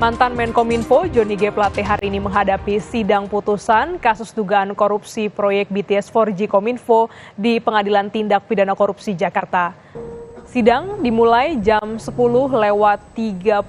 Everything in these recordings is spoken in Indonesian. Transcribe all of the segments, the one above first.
Mantan Menkominfo Johnny G. Plate hari ini menghadapi sidang putusan kasus dugaan korupsi proyek BTS 4G Kominfo di Pengadilan Tindak Pidana Korupsi Jakarta. Sidang dimulai jam 10:30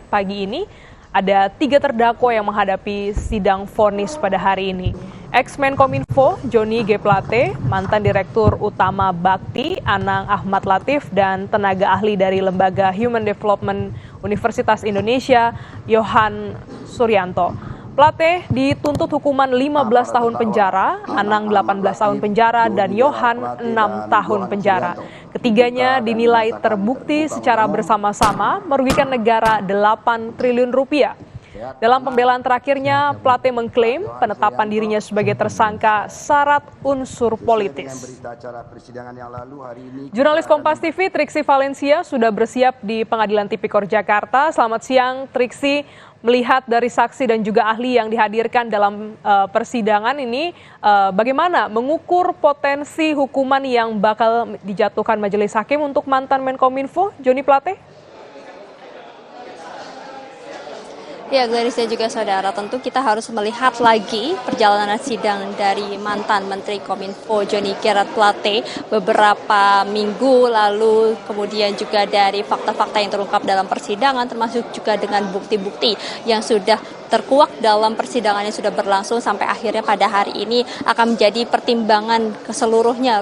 pagi ini. Ada 3 terdakwa yang menghadapi sidang vonis pada hari ini. Ex-Menkominfo Johnny G. Plate, mantan Direktur Utama Bakti Anang Ahmad Latif, dan tenaga ahli dari Lembaga Human Development Universitas Indonesia Yohan Suryanto. Plate dituntut hukuman 15 tahun penjara, Anang 18 tahun penjara, dan Yohan 6 tahun penjara. Ketiganya dinilai terbukti secara bersama-sama merugikan negara 8 triliun rupiah. Dalam pembelaan terakhirnya, Plate mengklaim penetapan dirinya sebagai tersangka syarat unsur politis. Jurnalis Kompas TV Triksi Valencia sudah bersiap di Pengadilan Tipikor Jakarta. Selamat siang Triksi, melihat dari saksi dan juga ahli yang dihadirkan dalam persidangan ini, bagaimana mengukur potensi hukuman yang bakal dijatuhkan majelis hakim untuk mantan Menkominfo Johnny Plate? Ya, Gladys dan juga saudara, tentu kita harus melihat lagi perjalanan sidang dari mantan Menteri Kominfo Johnny G. Plate beberapa minggu lalu, kemudian juga dari fakta-fakta yang terungkap dalam persidangan, termasuk juga dengan bukti-bukti yang sudah terkuak dalam persidangan yang sudah berlangsung sampai akhirnya pada hari ini akan menjadi pertimbangan keseluruhnya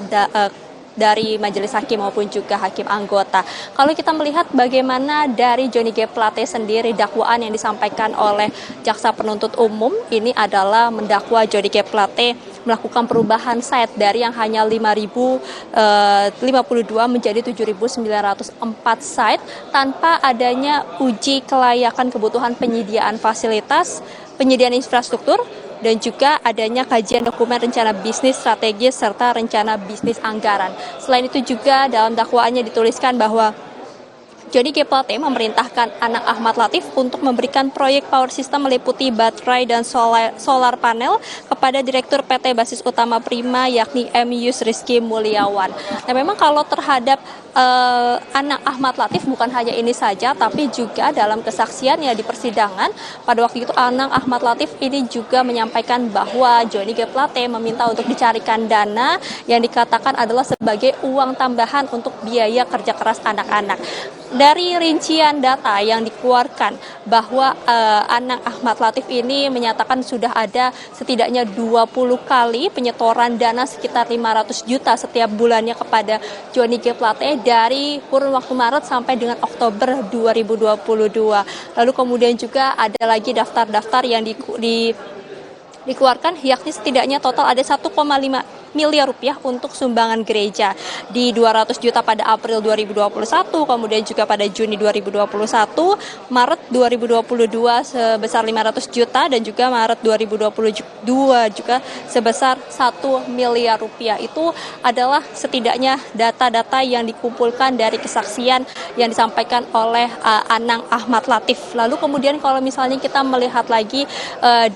dari majelis hakim maupun juga hakim anggota. Kalau kita melihat bagaimana dari Johnny G. Plate sendiri, dakwaan yang disampaikan oleh jaksa penuntut umum ini adalah mendakwa Johnny G. Plate melakukan perubahan site dari yang hanya 5.052 menjadi 7.904 site tanpa adanya uji kelayakan kebutuhan penyediaan fasilitas, penyediaan infrastruktur, dan juga adanya kajian dokumen rencana bisnis strategis serta rencana bisnis anggaran. Selain itu juga dalam dakwaannya dituliskan bahwa Johnny G. Plate memerintahkan Anang Ahmad Latif untuk memberikan proyek power system meliputi baterai dan solar panel kepada Direktur PT Basis Utama Prima yakni M. Yusrizky Mulyawan. Nah, memang kalau terhadap Anang Ahmad Latif bukan hanya ini saja, tapi juga dalam kesaksiannya di persidangan pada waktu itu Anang Ahmad Latif ini juga menyampaikan bahwa Johnny G. Plate meminta untuk dicarikan dana yang dikatakan adalah sebagai uang tambahan untuk biaya kerja keras anak-anak. Dari rincian data yang dikeluarkan bahwa Anang Ahmad Latif ini menyatakan sudah ada setidaknya 20 kali penyetoran dana sekitar 500 juta setiap bulannya kepada Johnny G. Plate dari kurun waktu Maret sampai dengan Oktober 2022. Lalu kemudian juga ada lagi daftar-daftar yang dikeluarkan, yakni setidaknya total ada 1,5 miliar rupiah untuk sumbangan gereja di 200 juta pada April 2021, kemudian juga pada Juni 2021, Maret 2022 sebesar 500 juta dan juga Maret 2022 juga sebesar 1 miliar rupiah. Itu adalah setidaknya data-data yang dikumpulkan dari kesaksian yang disampaikan oleh Anang Ahmad Latif. Lalu kemudian kalau misalnya kita melihat lagi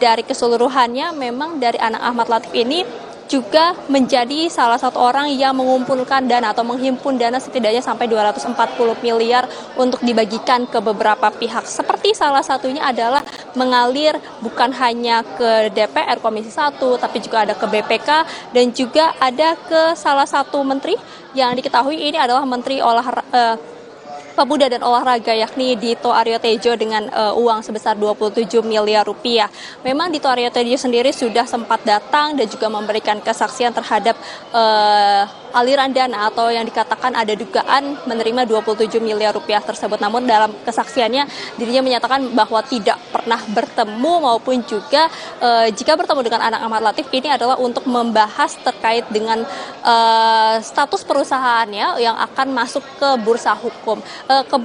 dari keseluruhannya, memang dari Anang Ahmad Latif ini juga menjadi salah satu orang yang mengumpulkan dana atau menghimpun dana setidaknya sampai 240 miliar untuk dibagikan ke beberapa pihak. Seperti salah satunya adalah mengalir bukan hanya ke DPR Komisi 1, tapi juga ada ke BPK dan juga ada ke salah satu menteri yang diketahui ini adalah Menteri Pemuda dan Olahraga yakni Dito Aryo Tejo dengan uang sebesar 27 miliar rupiah. Memang Dito Aryo Tejo sendiri sudah sempat datang dan juga memberikan kesaksian terhadap aliran dana atau yang dikatakan ada dugaan menerima 27 miliar rupiah tersebut. Namun dalam kesaksiannya dirinya menyatakan bahwa tidak pernah bertemu maupun juga jika bertemu dengan Anang Ahmad Latif ini adalah untuk membahas terkait dengan status perusahaannya yang akan masuk ke bursa hukum, ke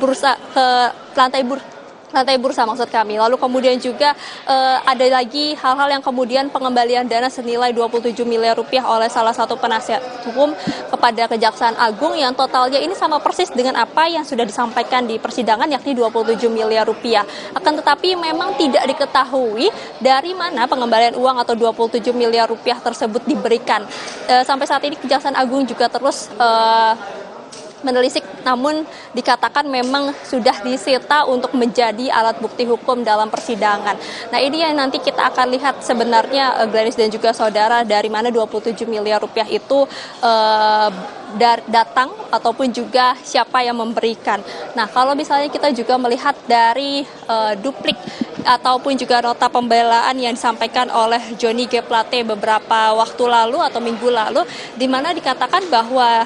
lantai bursa maksud kami. Lalu kemudian juga ada lagi hal-hal yang kemudian pengembalian dana senilai 27 miliar rupiah oleh salah satu penasihat hukum kepada Kejaksaan Agung yang totalnya ini sama persis dengan apa yang sudah disampaikan di persidangan yakni 27 miliar rupiah. Akan tetapi memang tidak diketahui dari mana pengembalian uang atau 27 miliar rupiah tersebut diberikan. Sampai saat ini Kejaksaan Agung juga terus menelisik, namun dikatakan memang sudah disita untuk menjadi alat bukti hukum dalam persidangan. Nah, ini yang nanti kita akan lihat sebenarnya Glenis dan juga saudara, dari mana 27 miliar rupiah itu datang ataupun juga siapa yang memberikan. Nah, kalau misalnya kita juga melihat dari duplik ataupun juga nota pembelaan yang disampaikan oleh Johnny G. Plate beberapa waktu lalu atau minggu lalu, di mana dikatakan bahwa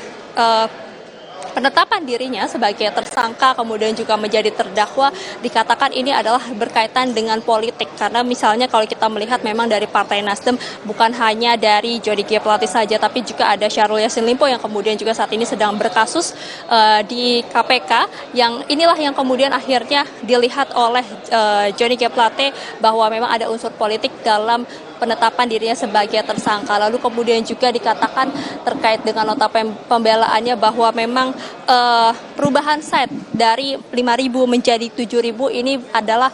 penetapan dirinya sebagai tersangka kemudian juga menjadi terdakwa dikatakan ini adalah berkaitan dengan politik, karena misalnya kalau kita melihat memang dari Partai Nasdem bukan hanya dari Johnny G. Plate saja, tapi juga ada Syahrul Yassin Limpo yang kemudian juga saat ini sedang berkasus di KPK, yang inilah yang kemudian akhirnya dilihat oleh Johnny G. Plate bahwa memang ada unsur politik dalam penetapan dirinya sebagai tersangka. Lalu kemudian juga dikatakan terkait dengan nota pembelaannya bahwa memang perubahan set dari 5.000 menjadi 7.000 ini adalah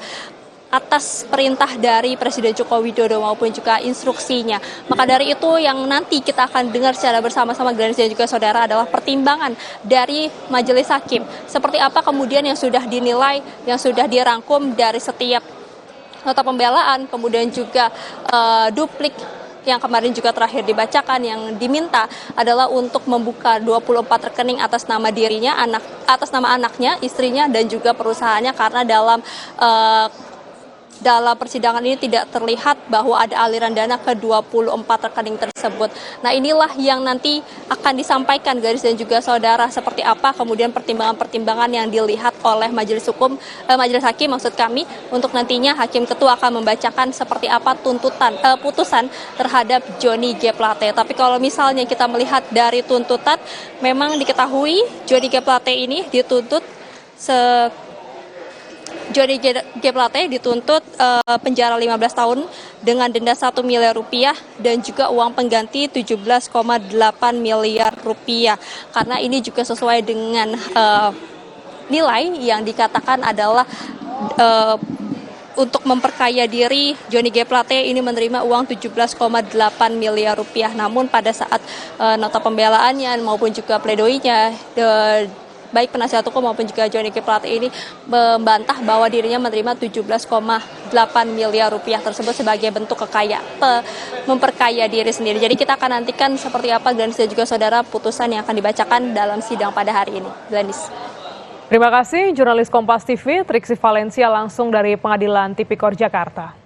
atas perintah dari Presiden Joko Widodo maupun juga instruksinya. Maka dari itu yang nanti kita akan dengar secara bersama-sama Glenis dan juga saudara adalah pertimbangan dari majelis hakim. Seperti apa kemudian yang sudah dinilai, yang sudah dirangkum dari setiap nota pembelaan, kemudian juga duplik yang kemarin juga terakhir dibacakan, yang diminta adalah untuk membuka 24 rekening atas nama dirinya, atas nama anaknya, istrinya, dan juga perusahaannya, karena dalam persidangan ini tidak terlihat bahwa ada aliran dana ke 24 rekening tersebut. Nah, inilah yang nanti akan disampaikan Glenis dan juga saudara, seperti apa kemudian pertimbangan-pertimbangan yang dilihat oleh majelis hakim maksud kami, untuk nantinya hakim ketua akan membacakan seperti apa putusan terhadap Johnny G. Plate. Tapi kalau misalnya kita melihat dari tuntutan, memang diketahui Johnny G. Plate ini dituntut Johnny G. Plate dituntut penjara 15 tahun dengan denda 1 miliar rupiah dan juga uang pengganti 17,8 miliar rupiah. Karena ini juga sesuai dengan nilai yang dikatakan adalah untuk memperkaya diri, Johnny G. Plate ini menerima uang 17,8 miliar rupiah. Namun pada saat nota pembelaannya maupun juga pledoinya, baik penasihat hukum maupun juga Johnny G. Plate ini membantah bahwa dirinya menerima 17,8 miliar rupiah tersebut sebagai bentuk memperkaya diri sendiri. Jadi kita akan nantikan seperti apa Glenis dan juga saudara putusan yang akan dibacakan dalam sidang pada hari ini. Glenis. Terima kasih jurnalis Kompas TV Triksi Valencia langsung dari Pengadilan Tipikor Jakarta.